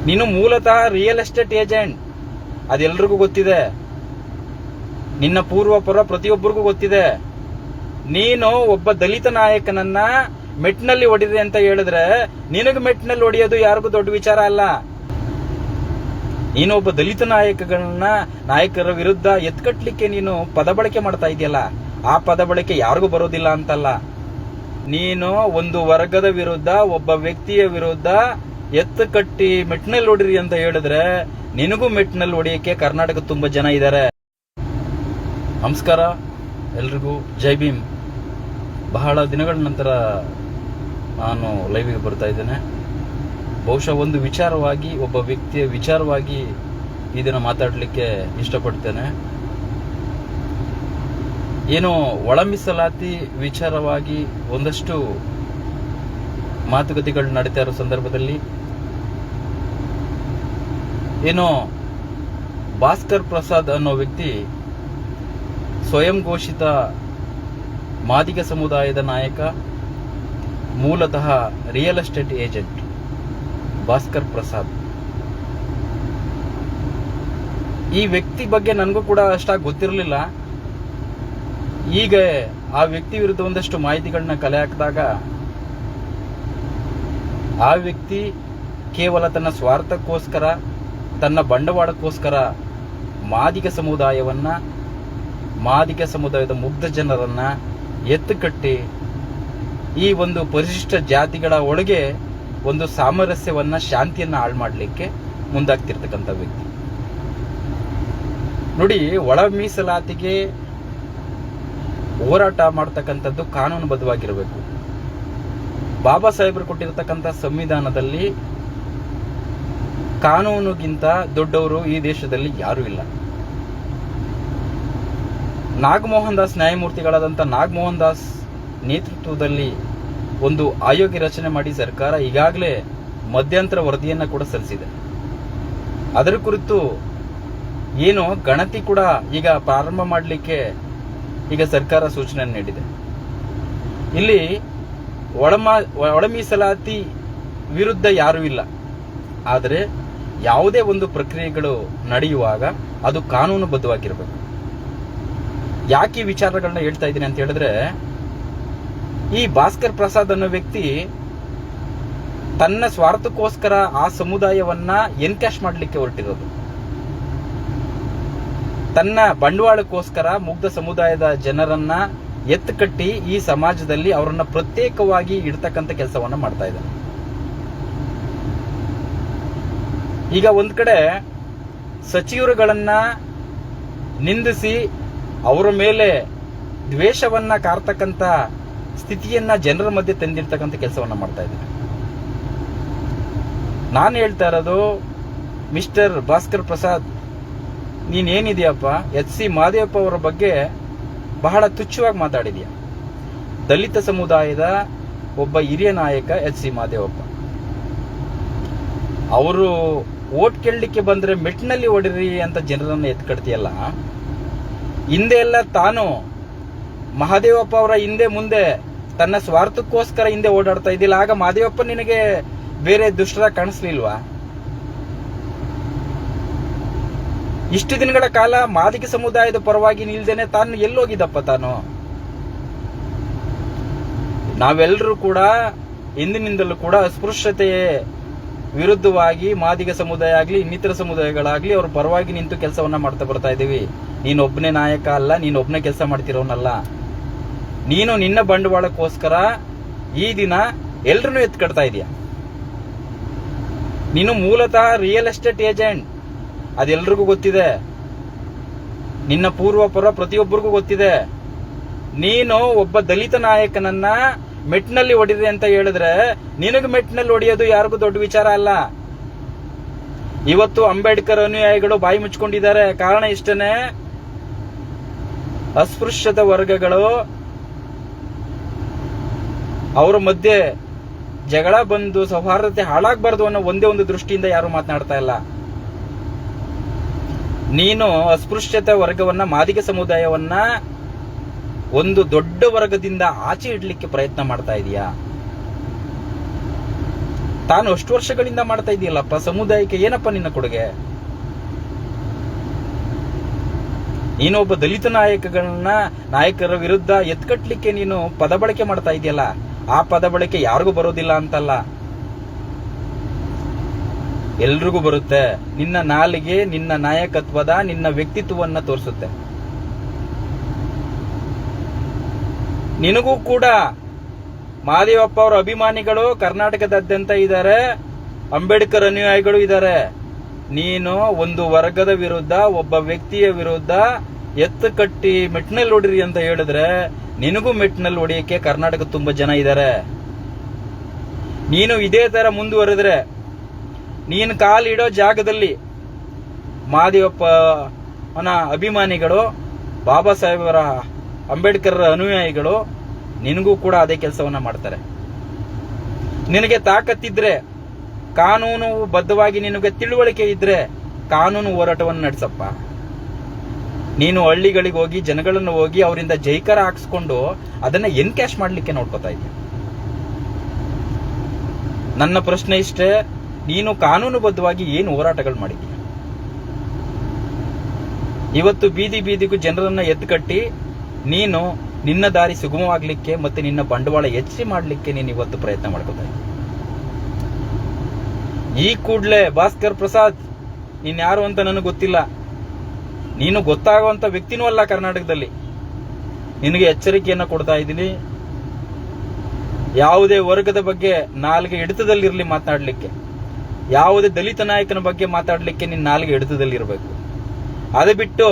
ನೀನು ಮೂಲತಃ real estate agent, ಅದೆಲ್ರಿಗೂ ಗೊತ್ತಿದೆ. ನಿನ್ನ ಪೂರ್ವಪರ ಪ್ರತಿಯೊಬ್ಬರಿಗೂ ಗೊತ್ತಿದೆ. ನೀನು ಒಬ್ಬ ದಲಿತ ನಾಯಕನನ್ನ ಮೆಟ್ನಲ್ಲಿ ಹೊಡಿದೆ ಅಂತ ಹೇಳಿದ್ರೆ ನಿನಗೆ ಮೆಟ್ನಲ್ಲಿ ಹೊಡೆಯೋದು ಯಾರಿಗೂ ದೊಡ್ಡ ವಿಚಾರ ಅಲ್ಲ. ನೀನು ಒಬ್ಬ ದಲಿತ ನಾಯಕರ ವಿರುದ್ಧ ಎತ್ಕಟ್ಲಿಕ್ಕೆ ನೀನು ಪದ ಬಳಕೆ ಮಾಡ್ತಾ ಇದೆಯಲ್ಲ, ಆ ಪದ ಬಳಕೆ ಯಾರಿಗೂ ಬರೋದಿಲ್ಲ ಅಂತಲ್ಲ. ನೀನು ಒಂದು ವರ್ಗದ ವಿರುದ್ಧ, ಒಬ್ಬ ವ್ಯಕ್ತಿಯ ವಿರುದ್ಧ ಎತ್ತು ಕಟ್ಟಿ ಮೆಟ್ನಲ್ಲಿ ಹೊಡಿರಿ ಅಂತ ಹೇಳಿದ್ರೆ ನಿನಗೂ ಮೆಟ್ನಲ್ಲಿ ಹೊಡೆಯಕ್ಕೆ ಕರ್ನಾಟಕ ತುಂಬಾ ಜನ ಇದ್ದಾರೆ. ನಮಸ್ಕಾರ ಎಲ್ರಿಗೂ, ಜೈ ಭೀಮ್. ಬಹಳ ದಿನಗಳ ನಂತರ ನಾನು ಲೈವ್ಗೆ ಬರ್ತಾ ಇದ್ದೇನೆ. ಬಹುಶಃ ಒಂದು ವಿಚಾರವಾಗಿ, ಒಬ್ಬ ವ್ಯಕ್ತಿಯ ವಿಚಾರವಾಗಿ ಈ ದಿನ ಮಾತಾಡಲಿಕ್ಕೆ ಇಷ್ಟಪಡ್ತೇನೆ. ಏನೋ ಒಳ ಮೀಸಲಾತಿ ವಿಚಾರವಾಗಿ ಒಂದಷ್ಟು ಮಾತುಕತೆಗಳು ನಡೀತಾ ಇರೋ ಸಂದರ್ಭದಲ್ಲಿ ಏನೋ ಭಾಸ್ಕರ್ ಪ್ರಸಾದ್ ಅನ್ನೋ ವ್ಯಕ್ತಿ ಸ್ವಯಂ ಘೋಷಿತ ಮಾದಿಗ ಸಮುದಾಯದ ನಾಯಕ, ಮೂಲತಃ real estate agent Bhaskar Prasad. ಈ ವ್ಯಕ್ತಿ ಬಗ್ಗೆ ನನಗೂ ಕೂಡ ಅಷ್ಟಾಗಿ ಗೊತ್ತಿರಲಿಲ್ಲ. ಈಗ ಆ ವ್ಯಕ್ತಿ ವಿರುದ್ಧ ಒಂದಷ್ಟು ಮಾಹಿತಿಗಳನ್ನ ಕಲೆ ಹಾಕಿದಾಗ ಆ ವ್ಯಕ್ತಿ ಕೇವಲ ತನ್ನ ಸ್ವಾರ್ಥಕ್ಕೋಸ್ಕರ, ತನ್ನ ಬಂಡವಾಳಕ್ಕೋಸ್ಕರ ಮಾದಿಗ ಸಮುದಾಯದ ಮುಗ್ಧ ಜನರನ್ನ ಎತ್ತುಕಟ್ಟಿ ಈ ಒಂದು ಪರಿಶಿಷ್ಟ ಜಾತಿಗಳ ಒಳಗೆ ಒಂದು ಸಾಮರಸ್ಯವನ್ನ, ಶಾಂತಿಯನ್ನ ಹಾಳು ಮಾಡಲಿಕ್ಕೆ ಮುಂದಾಗ್ತಿರ್ತಕ್ಕಂಥ ವ್ಯಕ್ತಿ. ನೋಡಿ, ಒಳ ಮೀಸಲಾತಿಗೆ ಹೋರಾಟ ಮಾಡ್ತಕ್ಕಂಥದ್ದು ಕಾನೂನುಬದ್ಧವಾಗಿರಬೇಕು. ಬಾಬಾ ಸಾಹೇಬರು ಕೊಟ್ಟಿರತಕ್ಕಂಥ ಸಂವಿಧಾನದಲ್ಲಿ ಕಾನೂನಿಗಿಂತ ದೊಡ್ಡವರು ಈ ದೇಶದಲ್ಲಿ ಯಾರೂ ಇಲ್ಲ. ನಾಗಮೋಹನ್ ದಾಸ್, ನ್ಯಾಯಮೂರ್ತಿಗಳಾದಂಥ ನಾಗಮೋಹನ್ ದಾಸ್ ನೇತೃತ್ವದಲ್ಲಿ ಒಂದು ಆಯೋಗ ರಚನೆ ಮಾಡಿ ಸರ್ಕಾರ ಈಗಾಗಲೇ ಮಧ್ಯಂತರ ವರದಿಯನ್ನ ಕೂಡ ಸಲ್ಲಿಸಿದೆ. ಅದರ ಕುರಿತು ಏನು ಗಣತಿ ಕೂಡ ಈಗ ಪ್ರಾರಂಭ ಮಾಡಲಿಕ್ಕೆ ಈಗ ಸರ್ಕಾರ ಸೂಚನೆ ನೀಡಿದೆ. ಇಲ್ಲಿ ಒಳ ಮೀಸಲಾತಿ ವಿರುದ್ಧ ಯಾರೂ ಇಲ್ಲ. ಆದರೆ ಯಾವುದೇ ಒಂದು ಪ್ರಕ್ರಿಯೆಗಳು ನಡೆಯುವಾಗ ಅದು ಕಾನೂನುಬದ್ಧವಾಗಿರಬೇಕು. ಯಾಕೆ ಈ ವಿಚಾರಗಳನ್ನ ಹೇಳ್ತಾ ಇದ್ದೀನಿ ಅಂತ ಹೇಳಿದ್ರೆ, ಈ ಭಾಸ್ಕರ್ ಪ್ರಸಾದ್ ಅನ್ನೋ ವ್ಯಕ್ತಿ ತನ್ನ ಸ್ವಾರ್ಥಕ್ಕೋಸ್ಕರ ಆ ಸಮುದಾಯವನ್ನ ಎನ್ಕ್ಯಾಶ್ ಮಾಡಲಿಕ್ಕೆ ಹೊರಟಿರೋದು. ತನ್ನ ಬಂಡವಾಳಕ್ಕೋಸ್ಕರ ಮುಗ್ಧ ಸಮುದಾಯದ ಜನರನ್ನ ಎತ್ತುಕಟ್ಟಿ ಈ ಸಮಾಜದಲ್ಲಿ ಅವರನ್ನ ಪ್ರತ್ಯೇಕವಾಗಿ ಇಡ್ತಕ್ಕಂಥ ಕೆಲಸವನ್ನ ಮಾಡ್ತಾ ಇದ್ದಾನೆ. ಈಗ ಒಂದ್ ಕಡೆ ಸಚಿವರುಗಳನ್ನ ನಿಂದಿಸಿ ಅವರ ಮೇಲೆ ದ್ವೇಷವನ್ನ ಕಾರ್ತಕ್ಕಂಥ ಸ್ಥಿತಿಯನ್ನ ಜನರ ಮಧ್ಯೆ ತಂದಿರ್ತಕ್ಕಂಥ ಕೆಲಸವನ್ನ ಮಾಡ್ತಾ ಇದ್ದಾರೆ. ನಾನು ಹೇಳ್ತಾ ಇರೋದು, ಮಿಸ್ಟರ್ ಭಾಸ್ಕರ್ ಪ್ರಸಾದ್, ನೀನೇನಿದೆಯಪ್ಪ, ಎಚ್.ಸಿ. ಮಾದೇವಪ್ಪ ಅವರ ಬಗ್ಗೆ ಬಹಳ ತುಚ್ಛವಾಗಿ ಮಾತಾಡಿದೀಯ. ದಲಿತ ಸಮುದಾಯದ ಒಬ್ಬ ಹಿರಿಯ ನಾಯಕ ಎಚ್.ಸಿ. ಮಾದೇವಪ್ಪ ಅವರು ಓಟ್ ಕೇಳಲಿಕ್ಕೆ ಬಂದ್ರೆ ಮೆಟ್ನಲ್ಲಿ ಹೊಡಿರಿ ಅಂತ ಜನರನ್ನ ಎತ್ಕಡ್ತೀಯಲ್ಲ. ಹಿಂದೆ ಎಲ್ಲ ತಾನು ಮಹಾದೇವಪ್ಪ ಅವರ ಹಿಂದೆ ಮುಂದೆ ತನ್ನ ಸ್ವಾರ್ಥಕ್ಕೋಸ್ಕರ ಹಿಂದೆ ಓಡಾಡ್ತಾ ಇದ್ದಿಲ್ಲ. ಆಗ ಮಹಾದೇವಪ್ಪ ನಿನಗೆ ಬೇರೆ ದುಷ್ಟರ ಕಾಣಿಸ್ಲಿಲ್ವಾ? ಇಷ್ಟು ದಿನಗಳ ಕಾಲ ಮಾದಿಗ ಸಮುದಾಯದ ಪರವಾಗಿ ನಿಲ್ದೇನೆ ತಾನು ಎಲ್ಲೋಗಿದ್ದಪ್ಪ ತಾನು? ನಾವೆಲ್ಲರೂ ಕೂಡ ಹಿಂದಿನಿಂದಲೂ ಕೂಡ ಅಸ್ಪೃಶ್ಯತೆಯ ವಿರುದ್ಧವಾಗಿ ಮಾದಿಗ ಸಮುದಾಯ ಆಗ್ಲಿ, ಇನ್ನಿತರ ಸಮುದಾಯಗಳಾಗ್ಲಿ ಅವ್ರ ಪರವಾಗಿ ನಿಂತು ಕೆಲಸವನ್ನ ಮಾಡ್ತಾ ಬರ್ತಾ ಇದ್ದೀವಿ. ನೀನೊಬ್ಬನೇ ನಾಯಕ ಅಲ್ಲ, ನೀನೊಬ್ಬನೇ ಕೆಲಸ ಮಾಡ್ತಿರೋನಲ್ಲ. ನೀನು ನಿನ್ನ ಬಂಡವಾಳಕ್ಕೋಸ್ಕರ ಈ ದಿನ ಎಲ್ರನ್ನೂ ಎತ್ಕಡ್ತಾ ಇದೀಯ. ನೀನು ಮೂಲತಃ ರಿಯಲ್ ಎಸ್ಟೇಟ್ ಏಜೆಂಟ್, ಅದೆಲ್ರಿಗೂ ಗೊತ್ತಿದೆ. ನಿನ್ನ ಪೂರ್ವಪರ ಪ್ರತಿಯೊಬ್ಬರಿಗೂ ಗೊತ್ತಿದೆ. ನೀನು ಒಬ್ಬ ದಲಿತ ನಾಯಕನನ್ನ ಮೆಟ್ನಲ್ಲಿ ಹೊಡಿದೆ ಅಂತ ಹೇಳಿದ್ರೆ ನಿನಗೆ ಮೆಟ್ನಲ್ಲಿ ಹೊಡೆಯೋದು ಯಾರಿಗೂ ದೊಡ್ಡ ವಿಚಾರ ಅಲ್ಲ. ಇವತ್ತು ಅಂಬೇಡ್ಕರ್ ಅನುಯಾಯಿಗಳು ಬಾಯಿ ಮುಚ್ಕೊಂಡಿದ್ದಾರೆ. ಕಾರಣ ಇಷ್ಟನೇ, ಅಸ್ಪೃಶ್ಯತ ವರ್ಗಗಳು ಅವರ ಮಧ್ಯೆ ಜಗಳ ಬಂದು ಸೌಹಾರ್ದತೆ ಹಾಳಾಗಬಾರ್ದು ಅನ್ನೋ ಒಂದೇ ಒಂದು ದೃಷ್ಟಿಯಿಂದ ಯಾರು ಮಾತನಾಡ್ತಾ ಇಲ್ಲ. ನೀನು ಅಸ್ಪೃಶ್ಯತೆ ವರ್ಗವನ್ನ, ಮಾದಿಗ ಸಮುದಾಯವನ್ನ ಒಂದು ದೊಡ್ಡ ವರ್ಗದಿಂದ ಆಚೆ ಇಡ್ಲಿಕ್ಕೆ ಪ್ರಯತ್ನ ಮಾಡ್ತಾ ಇದೀಯಾ. ತಾನು ಅಷ್ಟು ವರ್ಷಗಳಿಂದ ಮಾಡ್ತಾ ಇದೆಯಲ್ಲಪ್ಪ, ಸಮುದಾಯಕ್ಕೆ ಏನಪ್ಪ ನಿನ್ನ ಕೊಡುಗೆ? ನೀನು ಒಬ್ಬ ದಲಿತ ನಾಯಕರ ವಿರುದ್ಧ ಎತ್ಕಟ್ಲಿಕ್ಕೆ ನೀನು ಪದ ಬಳಕೆ ಮಾಡ್ತಾ ಇದೆಯಲ್ಲ, ಆ ಪದ ಬಳಕೆ ಯಾರಿಗೂ ಬರೋದಿಲ್ಲ ಅಂತಲ್ಲ, ಎಲ್ರಿಗೂ ಬರುತ್ತೆ. ನಿನ್ನ ನಾಲಿಗೆ ನಿನ್ನ ನಾಯಕತ್ವದ ನಿನ್ನ ವ್ಯಕ್ತಿತ್ವವನ್ನ ತೋರಿಸುತ್ತೆ. ನಿನಗೂ ಕೂಡ ಮಹದೇವಪ್ಪ ಅವರ ಅಭಿಮಾನಿಗಳು ಕರ್ನಾಟಕದಾದ್ಯಂತ ಇದ್ದಾರೆ, ಅಂಬೇಡ್ಕರ್ ಅನುಯಾಯಿಗಳು ಇದ್ದಾರೆ. ನೀನು ಒಂದು ವರ್ಗದ ವಿರುದ್ಧ, ಒಬ್ಬ ವ್ಯಕ್ತಿಯ ವಿರುದ್ಧ ಎತ್ತು ಕಟ್ಟಿ ಮೆಟ್ನಲ್ಲಿ ಹೊಡಿರಿ ಅಂತ ಹೇಳಿದ್ರೆ ನಿನಗೂ ಮೆಟ್ನಲ್ಲಿ ಹೊಡಿಯಕ್ಕೆ ಕರ್ನಾಟಕ ತುಂಬಾ ಜನ ಇದ್ದಾರೆ. ನೀನು ಇದೇ ತರ ಮುಂದುವರೆದ್ರೆ ನೀನು ಕಾಲಿಡೋ ಜಾಗದಲ್ಲಿ ಮಹದೇವಪ್ಪನ ಅಭಿಮಾನಿಗಳು, ಬಾಬಾ ಸಾಹೇಬರ ಅಂಬೇಡ್ಕರ್ ಅನುಯಾಯಿಗಳು ನಿನಗೂ ಕೂಡ ಅದೇ ಕೆಲಸವನ್ನ ಮಾಡ್ತಾರೆ. ನಿನಗೆ ತಾಕತ್ತಿದ್ರೆ, ಕಾನೂನು ಬದ್ಧವಾಗಿ ನಿನಗೆ ತಿಳುವಳಿಕೆ ಇದ್ರೆ ಕಾನೂನು ಹೋರಾಟವನ್ನು ನಡೆಸಪ್ಪ. ನೀನು ಹಳ್ಳಿಗಳಿಗೆ ಹೋಗಿ ಜನಗಳನ್ನು ಹೋಗಿ ಅವರಿಂದ ಜೈಕಾರ ಹಾಕ್ಸ್ಕೊಂಡು ಅದನ್ನ ಎನ್ಕ್ಯಾಶ್ ಮಾಡ್ಲಿಕ್ಕೆ ನೋಡ್ಕೋತಾ ಇದ್ದೆ. ನನ್ನ ಪ್ರಶ್ನೆ ಇಷ್ಟೇ, ನೀನು ಕಾನೂನುಬದ್ಧವಾಗಿ ಏನು ಹೋರಾಟಗಳು ಮಾಡಿದ್ದೀಯ? ಇವತ್ತು ಬೀದಿ ಬೀದಿಗೂ ಜನರನ್ನ ಎತ್ತುಕಟ್ಟಿ ನೀನು ನಿನ್ನ ದಾರಿ ಸುಗಮವಾಗ್ಲಿಕ್ಕೆ ಮತ್ತೆ ನಿನ್ನ ಬಂಡವಾಳ ಹೆಚ್ಚಿ ಮಾಡ್ಲಿಕ್ಕೆ ನೀನು ಇವತ್ತು ಪ್ರಯತ್ನ ಮಾಡ್ಕೋತಾ ಇದ್ದೀಯ. ಈ ಕೂಡಲೇ ಭಾಸ್ಕರ್ ಪ್ರಸಾದ್, ನೀನ್ ಯಾರು ಅಂತ ನನಗೆ ಗೊತ್ತಿಲ್ಲ, ನೀನು ಗೊತ್ತಾಗುವಂತ ವ್ಯಕ್ತಿನೂ ಅಲ್ಲ ಕರ್ನಾಟಕದಲ್ಲಿ. ನಿನಗೆ ಎಚ್ಚರಿಕೆಯನ್ನ ಕೊಡ್ತಾ ಇದ್ದೀನಿ, ಯಾವುದೇ ವರ್ಗದ ಬಗ್ಗೆ ನಾಲ್ಗೆ ಹಿಡಿತದಲ್ಲಿರ್ಲಿ ಮಾತನಾಡ್ಲಿಕ್ಕೆ, ಯಾವುದೇ ದಲಿತ ನಾಯಕನ ಬಗ್ಗೆ ಮಾತಾಡ್ಲಿಕ್ಕೆ ನಿನ್ನ ನಾಲ್ಗೆ ಹಿಡಿತದಲ್ಲಿರ್ಬೇಕು. ಅದು ಬಿಟ್ಟು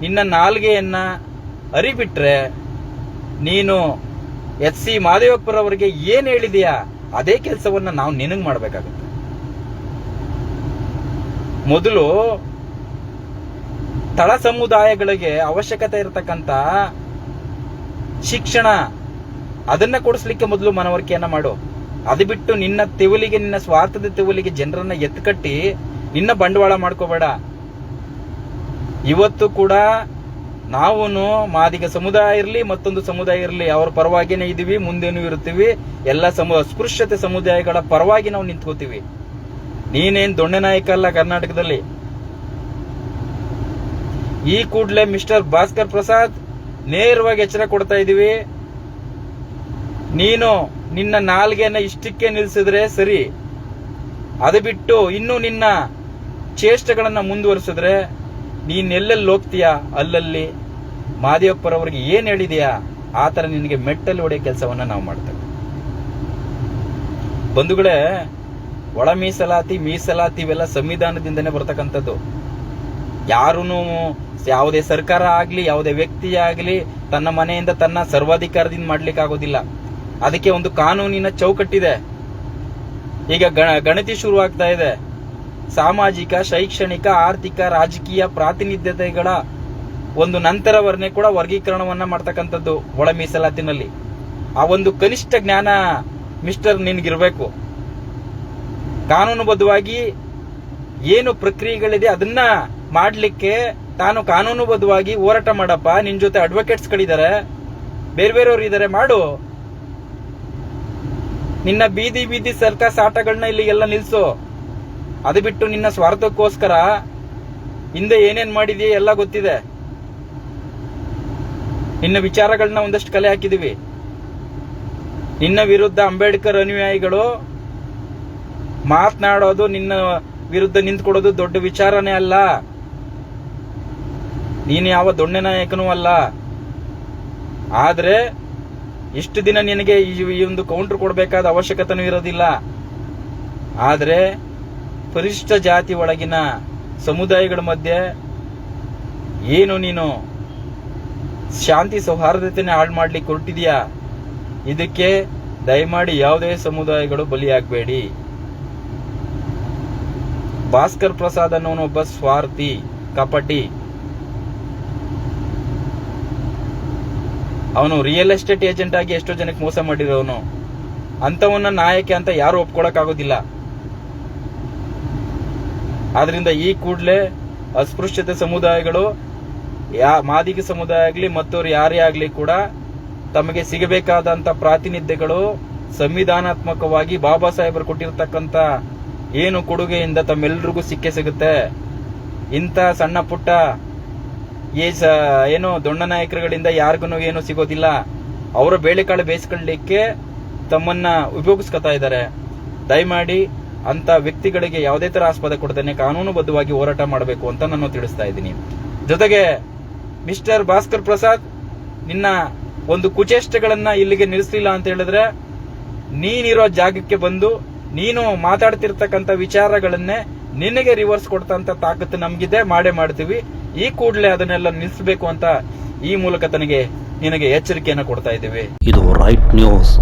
ನಿನ್ನ ನಾಲ್ಗೆಯನ್ನ ಅರಿಬಿಟ್ರೆ ನೀನು ಎಚ್ ಸಿ ಮಹದೇವಪ್ಪರವರಿಗೆ ಏನ್ ಹೇಳಿದೆಯಾ ಅದೇ ಕೆಲಸವನ್ನ ನಾವು ನಿನಗೆ ಮಾಡಬೇಕಾಗುತ್ತೆ. ಮೊದಲು ತಳ ಸಮುದಾಯಗಳಿಗೆ ಅವಶ್ಯಕತೆ ಇರತಕ್ಕಂತ ಶಿಕ್ಷಣ ಅದನ್ನ ಕೊಡಿಸ್ಲಿಕ್ಕೆ ಮೊದಲು ಮನವರಿಕೆಯನ್ನ ಮಾಡು. ಅದು ಬಿಟ್ಟು ನಿನ್ನ ತೆವಲಿಗೆ, ನಿನ್ನ ಸ್ವಾರ್ಥದ ತೆವಲಿಗೆ ಜನರನ್ನ ಎತ್ತುಕಟ್ಟಿ ನಿನ್ನ ಬಂಡವಾಳ ಮಾಡ್ಕೋಬೇಡ. ಇವತ್ತು ಕೂಡ ನಾವು ಮಾದಿಗ ಸಮುದಾಯ ಇರಲಿ, ಮತ್ತೊಂದು ಸಮುದಾಯ ಇರಲಿ, ಅವ್ರ ಪರವಾಗಿನೇ ಇದೀವಿ, ಮುಂದೇನೂ ಇರ್ತೀವಿ. ಎಲ್ಲ ಅಸ್ಪೃಶ್ಯತೆ ಸಮುದಾಯಗಳ ಪರವಾಗಿ ನಾವು ನಿಂತ್ಕೋತೀವಿ. ನೀನೇನ್ ದೊಣ್ಣೆ ನಾಯಕ ಅಲ್ಲ ಕರ್ನಾಟಕದಲ್ಲಿ. ಈ ಕೂಡಲೇ ಮಿಸ್ಟರ್ ಭಾಸ್ಕರ್ ಪ್ರಸಾದ್ ನೇರವಾಗಿ ಎಚ್ಚರ ಕೊಡ್ತಾ ಇದೀವಿ, ನೀನು ನಿನ್ನ ನಾಲ್ಗೆನ ಇಷ್ಟಕ್ಕೆ ನಿಲ್ಸಿದ್ರೆ ಸರಿ. ಅದು ಬಿಟ್ಟು ಇನ್ನು ನಿನ್ನ ಚೇಷ್ಟೆಗಳನ್ನ ಮುಂದುವರಿಸಿದ್ರೆ ನೀನ್ ಎಲ್ಲೆಲ್ಲಿ ಹೋಗ್ತೀಯಾ ಅಲ್ಲಲ್ಲಿ ಮಹದೇವಪ್ಪರವ್ರಿಗೆ ಏನ್ ಹೇಳಿದೆಯಾ ಆ ತರ ನಿನಗೆ ಮೆಟ್ಟಲ್ಲಿ ಹೊಡೆಯೋ ಕೆಲಸವನ್ನ ನಾವು ಮಾಡ್ತೇವೆ. ಬಂಧುಗಳೇ, ಒಳ ಮೀಸಲಾತಿ ಇವೆಲ್ಲ ಸಂವಿಧಾನದಿಂದನೇ ಬರ್ತಕ್ಕಂಥದ್ದು. ಯಾರೂನು ಯಾವುದೇ ಸರ್ಕಾರ ಆಗ್ಲಿ, ಯಾವುದೇ ವ್ಯಕ್ತಿ ಆಗ್ಲಿ ತನ್ನ ಮನೆಯಿಂದ ತನ್ನ ಸರ್ವಾಧಿಕಾರದಿಂದ ಮಾಡ್ಲಿಕ್ಕೆ ಆಗೋದಿಲ್ಲ. ಅದಕ್ಕೆ ಒಂದು ಕಾನೂನಿನ ಚೌಕಟ್ಟಿದೆ. ಈಗ ಗಣತಿ ಶುರುವಾಗ್ತಾ ಇದೆ. ಸಾಮಾಜಿಕ, ಶೈಕ್ಷಣಿಕ, ಆರ್ಥಿಕ, ರಾಜಕೀಯ ಪ್ರಾತಿನಿಧ್ಯತೆಗಳ ಒಂದು ನಂತರವನ್ನೇ ಕೂಡ ವರ್ಗೀಕರಣವನ್ನ ಮಾಡ್ತಕ್ಕಂಥದ್ದು ಒಳ ಮೀಸಲಾತಿನಲ್ಲಿ. ಆ ಒಂದು ಕನಿಷ್ಠ ಜ್ಞಾನ ಮಿಸ್ಟರ್ ನಿನ್ಗಿರ್ಬೇಕು. ಕಾನೂನುಬದ್ಧವಾಗಿ ಏನು ಪ್ರಕ್ರಿಯೆಗಳಿದೆ ಅದನ್ನ ಮಾಡ್ಲಿಕ್ಕೆ ತಾನು ಕಾನೂನುಬದ್ಧವಾಗಿ ಹೋರಾಟ ಮಾಡಪ್ಪ. ನಿನ್ ಜೊತೆ ಅಡ್ವೊಕೇಟ್ಸ್ ಗಳಿದ್ದಾರೆ, ಬೇರೆ ಬೇರೆಯವರು ಇದ್ದಾರೆ, ಮಾಡು. ನಿನ್ನ ಬೀದಿ ಸರ್ಕಸ್ ಆಟಗಳನ್ನ ಇಲ್ಲಿ ಎಲ್ಲ ನಿಲ್ಸು. ಅದು ಬಿಟ್ಟು ನಿನ್ನ ಸ್ವಾರ್ಥಕ್ಕೋಸ್ಕರ ಹಿಂದೆ ಏನೇನ್ ಮಾಡಿದೀಯ ಎಲ್ಲ ಗೊತ್ತಿದೆ. ನಿನ್ನ ವಿಚಾರಗಳನ್ನ ಒಂದಷ್ಟು ಕಲೆ ಹಾಕಿದೀವಿ. ನಿನ್ನ ವಿರುದ್ಧ ಅಂಬೇಡ್ಕರ್ ಅನುಯಾಯಿಗಳು ಮಾತನಾಡೋದು, ನಿನ್ನ ವಿರುದ್ಧ ನಿಂತ್ಕೊಡೋದು ದೊಡ್ಡ ವಿಚಾರನೇ ಅಲ್ಲ. ನೀನು ಯಾವ ದೊಣ್ಣೆ ನಾಯಕನೂ ಅಲ್ಲ. ಆದ್ರೆ ಇಷ್ಟು ದಿನ ನಿನಗೆ ಈ ಒಂದು ಕೌಂಟರ್ ಕೊಡಬೇಕಾದ ಅವಶ್ಯಕತೆನೂ ಇರೋದಿಲ್ಲ. ಆದ್ರೆ ಪರಿಶಿಷ್ಟ ಜಾತಿ ಒಳಗಿನ ಸಮುದಾಯಗಳ ಮಧ್ಯೆ ಏನು ನೀನು ಶಾಂತಿ ಸೌಹಾರ್ದತೆನ ಹಾಳು ಮಾಡ್ಲಿಕ್ಕೆ ಹೊರಟಿದ್ಯಾ, ಇದಕ್ಕೆ ದಯಮಾಡಿ ಯಾವುದೇ ಸಮುದಾಯಗಳು ಬಲಿಯಾಗಬೇಡಿ. ಭಾಸ್ಕರ್ ಪ್ರಸಾದ್ ಅನ್ನೋನು ಒಬ್ಬ ಸ್ವಾರ್ಥಿ, ಕಪಟಿ. ಅವನು ರಿಯಲ್ ಎಸ್ಟೇಟ್ ಏಜೆಂಟ್ ಆಗಿ ಎಷ್ಟೋ ಜನಕ್ಕೆ ಮೋಸ ಮಾಡಿರೋನು. ಅಂತವನ್ನ ನಾಯಕ ಅಂತ ಯಾರು ಒಪ್ಕೊಳಕ್ ಆಗೋದಿಲ್ಲ. ಆದ್ರಿಂದ ಈ ಕೂಡಲೇ ಅಸ್ಪೃಶ್ಯತೆ ಸಮುದಾಯಗಳು, ಮಾದಿಗ ಸಮುದಾಯ ಆಗ್ಲಿ ಮತ್ತವ್ರು ಯಾರೇ ಆಗ್ಲಿ ಕೂಡ ತಮಗೆ ಸಿಗಬೇಕಾದಂತ ಪ್ರಾತಿನಿಧ್ಯಗಳು ಸಂವಿಧಾನಾತ್ಮಕವಾಗಿ ಬಾಬಾ ಸಾಹೇಬರು ಕೊಟ್ಟಿರ್ತಕ್ಕಂತ ಏನು ಕೊಡುಗೆಯಿಂದ ತಮ್ಮೆಲ್ರಿಗೂ ಸಿಕ್ಕೇ ಸಿಗುತ್ತೆ. ಇಂಥ ಸಣ್ಣ ಪುಟ್ಟ ಏನು ದೊಡ್ಡ ನಾಯಕರುಗಳಿಂದ ಯಾರಿಗೂ ಏನು ಸಿಗೋದಿಲ್ಲ. ಅವರ ಬೇಳೆಕಾಳು ಬೇಯಿಸ್ಕೊಳ್ಳಿಕ್ಕೆ ತಮ್ಮನ್ನ ಉಪಯೋಗಿಸ್ಕೊತಾ ಇದ್ದಾರೆ. ದಯಮಾಡಿ ಅಂತ ವ್ಯಕ್ತಿಗಳಿಗೆ ಯಾವುದೇ ತರ ಆಸ್ಪದ ಕೊಡದೇನೆ ಕಾನೂನುಬದ್ಧವಾಗಿ ಹೋರಾಟ ಮಾಡಬೇಕು ಅಂತ ನಾನು ತಿಳಿಸ್ತಾ ಇದ್ದೀನಿ. ಜೊತೆಗೆ ಮಿಸ್ಟರ್ ಭಾಸ್ಕರ್ ಪ್ರಸಾದ್, ನಿನ್ನ ಒಂದು ಕುಚೇಷ್ಟೆಗಳನ್ನ ಇಲ್ಲಿಗೆ ನಿಲ್ಲಿಸಲಿಲ್ಲ ಅಂತ ಹೇಳಿದ್ರೆ ನೀನಿರೋ ಜಾಗಕ್ಕೆ ಬಂದು ನೀನು ಮಾತಾಡ್ತಿರ್ತಕ್ಕಂಥ ವಿಚಾರಗಳನ್ನೇ ನಿನಗೆ ರಿವರ್ಸ್ ಕೊಡ್ತಂತ ತಾಕತ್ತು ನಮ್ಗಿದೆ, ಮಾಡೇ ಮಾಡ್ತೀವಿ. ಈ ಕೂಡಲೇ ಅದನ್ನೆಲ್ಲ ನಿಲ್ಲಿಸಬೇಕು ಅಂತ ಈ ಮೂಲಕ ನಿನಗೆ ಎಚ್ಚರಿಕೆಯನ್ನು ಕೊಡ್ತಾ ಇದ್ದೀವಿ. ಇದು ರೈಟ್ ನ್ಯೂಸ್.